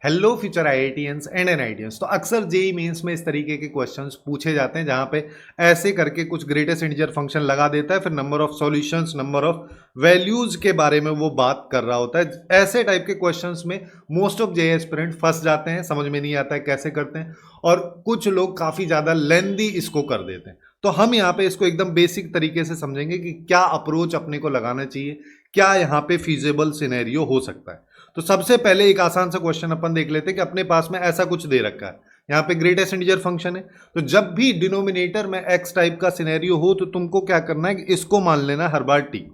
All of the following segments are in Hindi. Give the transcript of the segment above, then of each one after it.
Hello future IITians and NITians. तो अक्सर जेई मेंस में इस तरीके के क्वेश्चंस पूछे जाते हैं जहां पे ऐसे करके कुछ ग्रेटेस्ट इंटीजर फंक्शन लगा देता है, फिर number of solutions, number of values के बारे में वो बात कर रहा होता है। ऐसे टाइप के क्वेश्चंस में मोस्ट ऑफ जेई एस्पिरेंट फंस जाते हैं, समझ में नहीं आता है कैसे करते हैं, और कुछ लोग काफी ज्यादा लेंदी इसको कर देते हैं। तो हम यहाँ पे इसको एकदम बेसिक तरीके से समझेंगे कि क्या अप्रोच अपने को लगाना चाहिए, क्या यहाँ पे फीजिबल सिनेरियो हो सकता है। तो सबसे पहले एक आसान सा क्वेश्चन अपन देख लेते हैं कि अपने पास में ऐसा कुछ दे रखा है, यहाँ पे ग्रेटेस्ट इंटीजर फंक्शन है। तो जब भी डिनोमिनेटर में एक्स टाइप का सिनेरियो हो तो तुमको क्या करना है कि इसको मान लेना हर बार टी।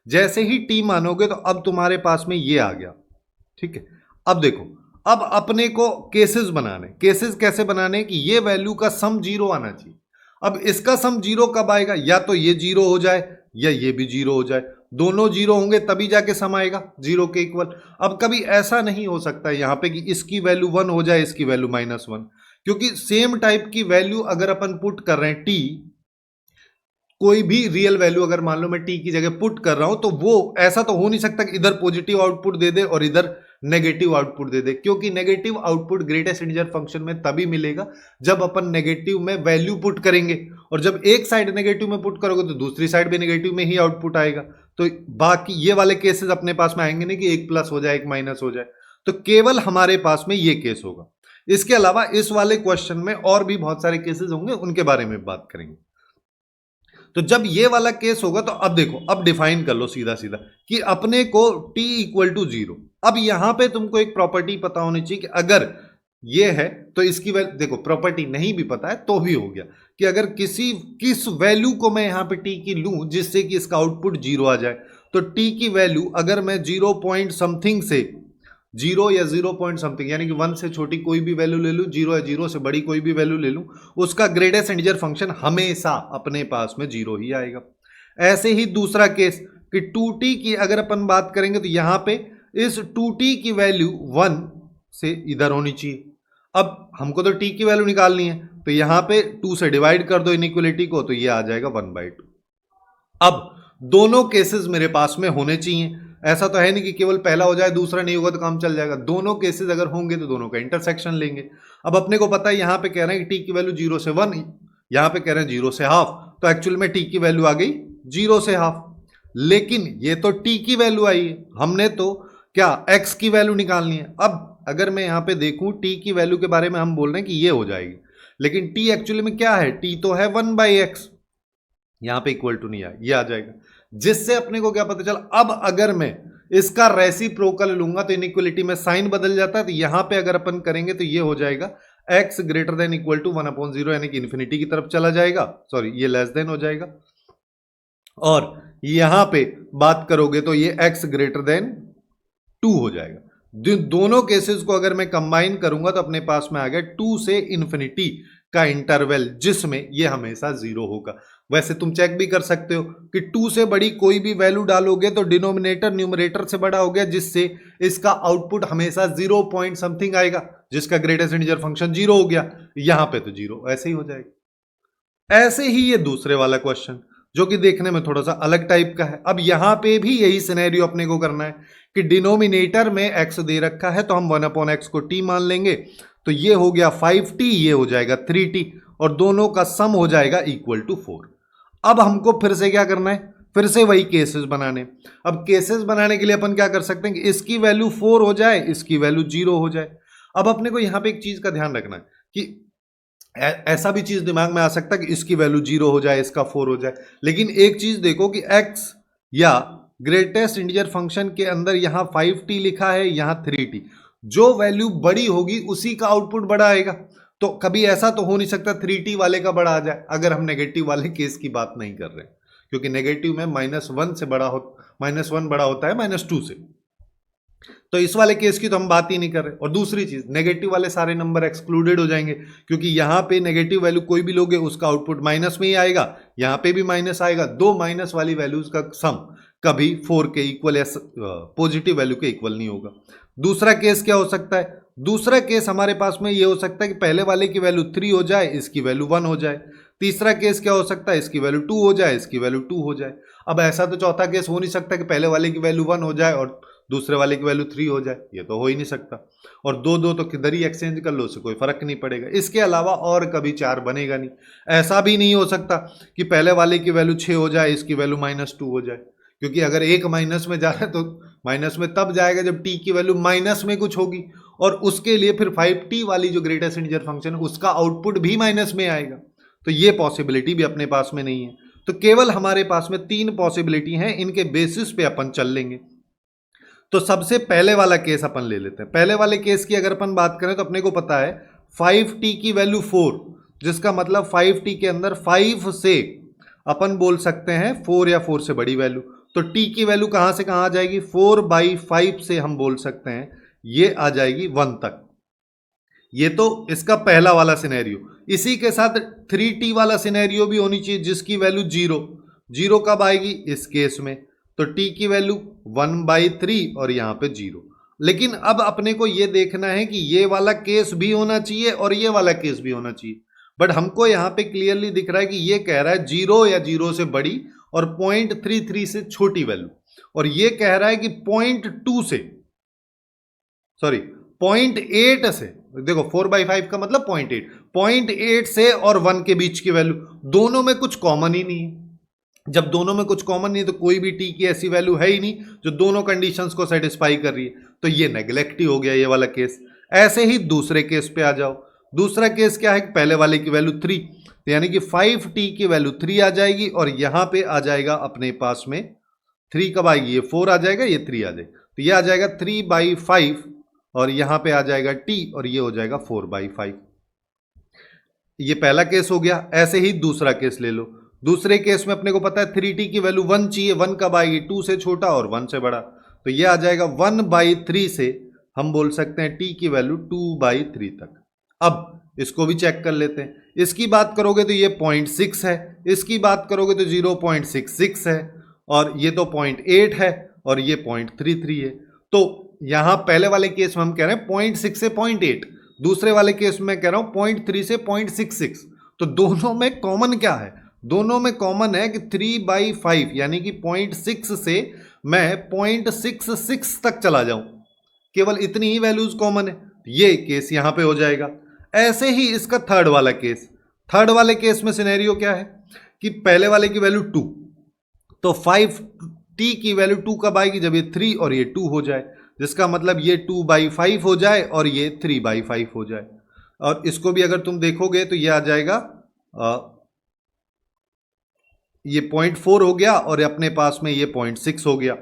जैसे ही टी मानोगे तो अब तुम्हारे पास में ये आ गया, ठीक है। अब देखो, अब अपने को केसेस बनाने, केसेस कैसे बनाने कि ये वैल्यू का सम जीरो आना चाहिए। अब इसका सम जीरो कब आएगा, या तो ये जीरो हो जाए या ये भी जीरो हो जाए, दोनों जीरो होंगे तभी जाके सम आएगा जीरो के इक्वल। अब कभी ऐसा नहीं हो सकता यहां पे कि इसकी वैल्यू वन हो जाए, इसकी वैल्यू -1, क्योंकि सेम टाइप की वैल्यू अगर अपन पुट कर रहे हैं टी, कोई भी रियल वैल्यू अगर मान लो मैं टी की जगह पुट कर रहा हूं, तो वो ऐसा तो हो नहीं सकता कि इधर पॉजिटिव आउटपुट दे दे और इधर नेगेटिव आउटपुट दे दे, क्योंकि negative output greatest integer function में तभी मिलेगा जब अपन नेगेटिव में वैल्यू पुट करेंगे, और जब एक साइड नेगेटिव में पुट करोगे तो दूसरी साइड भी नेगेटिव में ही आउटपुट आएगा। तो बाकी ये वाले केसेस अपने पास में आएंगे नहीं कि एक प्लस हो जाए एक माइनस हो जाए, तो केवल हमारे पास में ये केस होगा। इसके अलावा इस वाले क्वेश्चन में और भी बहुत सारे केसेस होंगे, उनके बारे में बात करेंगे। तो जब ये वाला केस होगा तो अब देखो, अब डिफाइन कर लो सीधा सीधा कि अपने को t इक्वल टू जीरो। अब यहां पे तुमको एक प्रॉपर्टी पता होनी चाहिए कि अगर ये है तो इसकी वैल्यू, देखो प्रॉपर्टी नहीं भी पता है तो भी हो गया कि अगर किस वैल्यू को मैं यहां पे t की लूं जिससे कि इसका आउटपुट जीरो आ जाए, तो t की वैल्यू अगर मैं 0 पॉइंट समथिंग से, जीरो या 0 पॉइंट समथिंग यानी कि 1 से छोटी कोई भी वैल्यू ले लूं, जीरो या जीरो से बड़ी कोई भी वैल्यू ले लूं, उसका ग्रेटेस्ट इंटीजर फंक्शन हमेशा अपने पास में जीरो ही आएगा। ऐसे ही दूसरा केस कि 2t की अगर अपन बात करेंगे तो यहां पे इस 2t की वैल्यू 1 से इधर होनी चाहिए। अब हमको तो t की वैल्यू निकालनी है, तो यहां पे 2 से डिवाइड कर दो इनइक्वलिटी को, तो ये आ जाएगा 1/2। अब दोनों केसेस मेरे पास में होने चाहिए, ऐसा तो है नहीं कि केवल पहला हो जाए दूसरा नहीं होगा तो काम चल जाएगा। दोनों केसेस अगर होंगे तो दोनों का इंटरसेक्शन लेंगे। अब अपने को पता है यहां पे कह रहे हैं कि टी की वैल्यू 0 से 1, यहां पे कह रहे हैं 0 से हाफ, तो एक्चुअल में टी की वैल्यू आ गई 0 से हाफ। लेकिन ये तो टी की वैल्यू आई है, हमने तो क्या एक्स की वैल्यू निकालनी है। अब अगर मैं यहां पे देखूं टी की वैल्यू के बारे में हम बोल रहे हैं कि ये हो जाएगी, लेकिन टी एक्चुअली में क्या है, टी तो है 1/x, यहां पे इक्वल टू नहीं आया, ये आ जाएगा। जिससे अपने को क्या पता चला, अब अगर मैं इसका रेसिप्रोकल लूंगा तो इनइक्वलिटी में साइन बदल जाता है, तो यहां पे अगर अपन करेंगे तो ये हो जाएगा x greater than equal to 1/0, यानी कि इन्फिनिटी की तरफ चला जाएगा, सॉरी ये लेस देन हो जाएगा। और यहां पे बात करोगे तो ये x ग्रेटर देन 2 हो जाएगा। दोनों केसेस को अगर मैं कंबाइन करूंगा तो अपने पास में आ गया 2 से इन्फिनिटी का इंटरवल, जिसमें ये हमेशा जीरो होगा। वैसे तुम चेक भी कर सकते हो कि 2 से बड़ी कोई भी वैल्यू डालोगे तो डिनोमिनेटर न्यूमरेटर से बड़ा हो गया, जिससे इसका आउटपुट हमेशा 0 पॉइंट समथिंग आएगा, जिसका ग्रेटेस्ट इंटीजर फंक्शन जीरो हो गया। यहां पे तो जीरो ऐसे ही हो जाएगा। ऐसे ही ये दूसरे वाला क्वेश्चन जो कि देखने में थोड़ा सा अलग टाइप का है। अब यहां पे भी यही सिनेरियो अपने को करना है कि डिनोमिनेटर में x दे रखा है तो हम 1/x को t मान लेंगे, तो ये हो गया 5t, ये हो जाएगा 3t, और दोनों का सम हो जाएगा इक्वल टू 4। अब हमको फिर से क्या करना है, फिर से वही केसेस बनाने। अब केसेस बनाने के लिए अपन क्या कर सकते हैं कि इसकी वैल्यू 4 हो जाए, इसकी वैल्यू 0 हो जाए। अब अपने को यहां पे एक चीज का ध्यान रखना है कि ऐसा भी चीज दिमाग में आ सकता है कि इसकी वैल्यू 0 हो जाए, इसका 4 हो जाए, लेकिन एक चीज देखो कि x या ग्रेटेस्ट इंटीजर फंक्शन के अंदर यहां 5t लिखा है, यहां 3t, जो वैल्यू बड़ी होगी उसी का आउटपुट बड़ा आएगा। तो कभी ऐसा तो हो नहीं सकता 3t वाले का बड़ा आ जाए, अगर हम नेगेटिव वाले केस की बात नहीं कर रहे, क्योंकि नेगेटिव में -1 से बड़ा हो, -1 बड़ा होता है -2 से, तो इस वाले केस की तो हम बात ही नहीं कर रहे। और दूसरी चीज, नेगेटिव वाले सारे नंबर एक्सक्लूडेड हो जाएंगे, क्योंकि यहां पे नेगेटिव वैल्यू कोई भी लोगे उसका आउटपुट माइनस में ही आएगा, यहां पे भी माइनस आएगा। दो माइनस वाली वैल्यूज का सम कभी 4 के इक्वल या पॉजिटिव वैल्यू के इक्वल नहीं होगा। दूसरा केस क्या हो सकता है, दूसरा केस हमारे पास में ये हो सकता है कि पहले वाले की वैल्यू 3 हो जाए, इसकी वैल्यू 1 हो जाए। तीसरा केस क्या हो सकता है, इसकी वैल्यू 2 हो जाए, इसकी वैल्यू 2 हो जाए। अब ऐसा तो चौथा केस हो नहीं सकता कि पहले वाले की वैल्यू 1 हो जाए और दूसरे वाले की वैल्यू 3 हो जाए, ये तो हो ही नहीं सकता। और 2 2 तो किधर ही एक्सचेंज कर लो, उससे कोई फर्क नहीं पड़ेगा। इसके अलावा और कभी 4 बनेगा नहीं। ऐसा भी नहीं हो सकता कि पहले वाले की वैल्यू 6 हो जाए, इसकी वैल्यू -2 हो जाए, क्योंकि अगर एक माइनस में जा रहा है तो माइनस में तब जाएगा जब टी की वैल्यू माइनस में कुछ होगी, और उसके लिए फिर 5t वाली जो ग्रेटेस्ट इंटीजर फंक्शन है उसका आउटपुट भी माइनस में आएगा। तो ये पॉसिबिलिटी भी अपने पास में नहीं है। तो केवल हमारे पास में 3 पॉसिबिलिटी हैं, इनके बेसिस पे अपन चल लेंगे। तो सबसे पहले वाला केस अपन ले लेते हैं। पहले वाले केस की अगर अपन बात करें तो अपने को पता है 5t की वैल्यू 4, जिसका मतलब 5t के अंदर 5 से अपन बोल सकते हैं 4 या 4 से बड़ी वैल्यू। तो t की वैल्यू कहां से कहां आ जाएगी, 4/5 से हम बोल सकते हैं ये आ जाएगी 1 तक। ये तो इसका पहला वाला सिनेरियो। इसी के साथ 3t वाला सिनेरियो भी होनी चाहिए, जिसकी वैल्यू 0 कब आएगी, इस केस में। तो t की वैल्यू 1/3 और यहां पे 0। लेकिन अब अपने को ये देखना है कि ये वाला केस भी होना चाहिए और ये वाला केस भी होना चाहिए। बट हमको यहां पे क्लियरली दिख रहा है कि ये कह रहा है 0 या 0 से बड़ी और 0.33 से छोटी वैल्यू, और ये कह रहा है कि 0.8 से, देखो 4/5 का मतलब 0.8 से और 1 के बीच की वैल्यू, दोनों में कुछ कॉमन ही नहीं है। जब दोनों में कुछ कॉमन नहीं है तो कोई भी t की ऐसी वैल्यू है ही नहीं जो दोनों कंडीशंस को सेटिस्फाई कर रही है, तो ये नेग्लेक्ट ही हो गया ये वाला केस। ऐसे ही दूसरे केस पे आ जाओ। दूसरा केस क्या है, पहले वाले की वैल्यू 3, तो यानी कि 5t की वैल्यू 3 आ जाएगी और यहां पे आ जाएगा अपने पास में 3 कब आएगी, ये 4 आ जाएगा, ये 3 आ जाएगा, तो ये आ जाएगा 3/5 और यहां पे आ जाएगा t और ये हो जाएगा 4/5। ये पहला केस हो गया। ऐसे ही दूसरा केस ले लो। दूसरे केस में अपने को पता है 3t की वैल्यू 1 चाहिए, 1 कब आएगी, 2 से छोटा और 1 से बड़ा, तो ये आ जाएगा 1/3 से हम बोल सकते हैं t की वैल्यू 2/3 तक। अब इसको भी चेक कर लेते हैं। इसकी बात करोगे तो ये 0.6 है, इसकी बात करोगे तो 0.66 है, और ये तो 0.8 है और ये 0.33 है। तो यहां पहले वाले केस में हम कह रहे हैं 0.6 से 0.8, दूसरे वाले केस में कह रहा हूं 0.3 से 0.66। तो दोनों में कॉमन क्या है, दोनों में कॉमन है कि 3/5 यानी कि 0.6 से मैं 0.66 तक चला जाऊं, केवल इतनी ही वैल्यूज कॉमन है। ये केस यहां पे हो जाएगा। ऐसे ही इसका थर्ड वाला केस। थर्ड वाले केस में सिनेरियो क्या है कि पहले वाले की वैल्यू 2, तो 5t की वैल्यू 2 कब आएगी, जब ये 3 और ये 2 हो जाए, जिसका मतलब ये 2/5 हो जाए और ये 3/5 हो जाए। और इसको भी अगर तुम देखोगे तो ये आ जाएगा ये 0.4 हो गया और अपने पास में ये 0.6 हो गया।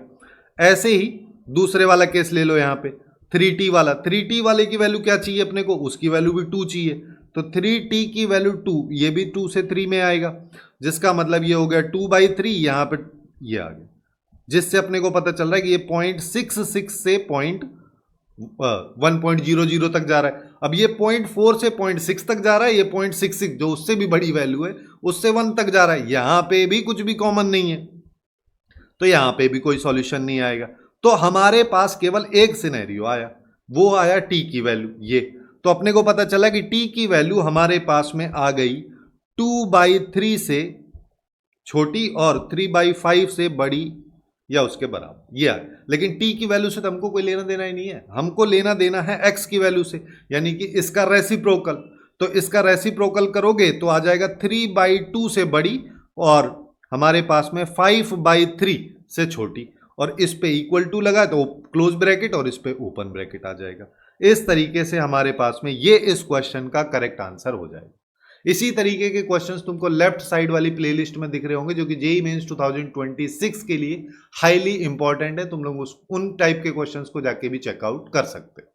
ऐसे ही दूसरे वाला केस ले लो। यहाँ पे 3t वाला, 3t वाले की वैल्यू क्या चाहिए अपने को, उसकी वैल्यू भी 2 चाहिए, तो 3t की वैल्यू 2, ये भी 2 से 3 में आएगा, जिसका मतलब ये हो गया 2/3, यहाँ पे ये आ गया, जिससे अपने को पता चल रहा है कि ये 0.66 से 1.00 तक जा रहा है। अब ये 0.4 से 0.6 तक जा रहा है, ये 0.66 जो उससे भी बड़ी वैल्यू है उससे 1 तक जा रहा है। यहां पे भी कुछ भी कॉमन नहीं है, तो यहां पे भी कोई सॉल्यूशन नहीं आएगा। तो हमारे पास केवल एक सिनेरियो आया, वो आया t की वैल्यू ये। तो अपने को पता चला कि t की वैल्यू हमारे पास में आ गई 2/3 से छोटी और 3/5 से बड़ी या उसके बराबर, ये आ गया। लेकिन t की वैल्यू से तो हमको कोई लेना देना ही नहीं है, हमको लेना देना है x की वैल्यू से, यानी कि इसका रेसिप्रोकल। तो इसका रेसिप्रोकल करोगे तो आ जाएगा 3/2 से बड़ी और हमारे पास में 5/3 से छोटी, और इस पे इक्वल टू लगा तो क्लोज ब्रैकेट और इस पे ओपन ब्रैकेट आ जाएगा। इस तरीके से हमारे पास में ये इस क्वेश्चन का करेक्ट आंसर हो जाएगा। इसी तरीके के क्वेश्चंस तुमको लेफ्ट साइड वाली प्लेलिस्ट में दिख रहे होंगे, जो कि जेईई मेंस 2026 के लिए हाईली इंपॉर्टेंट है। तुम लोग उन टाइप के क्वेश्चंस को जाके भी चेकआउट कर सकते हैं।